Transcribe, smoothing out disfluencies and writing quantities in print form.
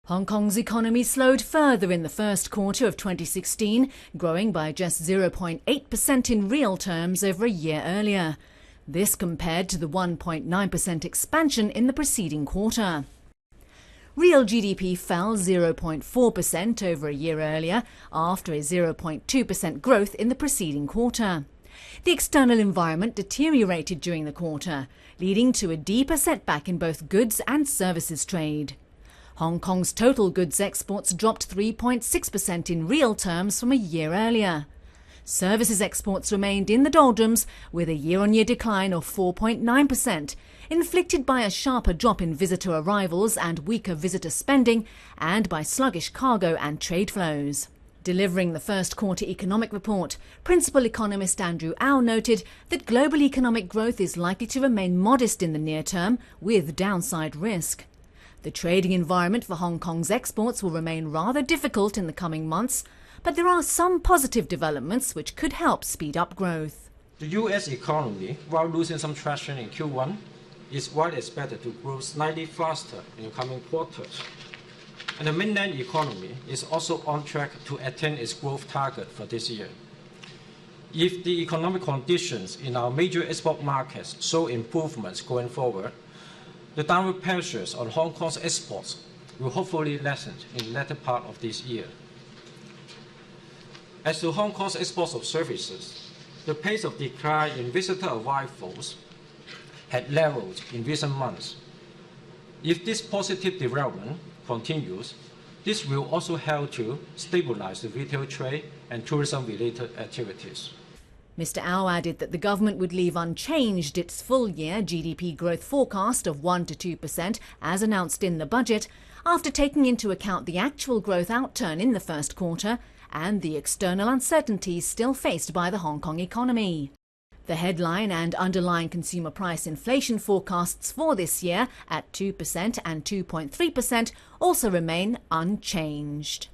Hong Kong's economy slowed further in the first quarter of 2016, growing by just 0.8% in real terms over a year earlier. This compared to the 1.9% expansion in the preceding quarter. Real GDP fell 0.4% over a year earlier, after a 0.2% growth in the preceding quarter. The external environment deteriorated during the quarter, leading to a deeper setback in both goods and services trade. Hong Kong's total goods exports dropped 3.6% in real terms from a year earlier. Services exports remained in the doldrums, with a year-on-year decline of 4.9%, inflicted by a sharper drop in visitor arrivals and weaker visitor spending, and by sluggish cargo and trade flows. Delivering the first quarter economic report, Principal Economist Andrew Au noted that global economic growth is likely to remain modest in the near term, with downside risk. The trading environment for Hong Kong's exports will remain rather difficult in the coming months, but there are some positive developments which could help speed up growth. The U.S. economy, while losing some traction in Q1, is widely expected to grow slightly faster in the coming quarters. And the mainland economy is also on track to attain its growth target for this year. If the economic conditions in our major export markets show improvements going forward, the downward pressures on Hong Kong's exports will hopefully lessen in the latter part of this year. As to Hong Kong's exports of services, the pace of decline in visitor arrivals had narrowed in recent months. If this positive development continues, this will also help to stabilize the retail trade and tourism-related activities. Mr. Au added that the government would leave unchanged its full-year GDP growth forecast of 1 to 2% as announced in the budget, after taking into account the actual growth outturn in the first quarter and the external uncertainties still faced by the Hong Kong economy. The headline and underlying consumer price inflation forecasts for this year at 2% and 2.3% also remain unchanged.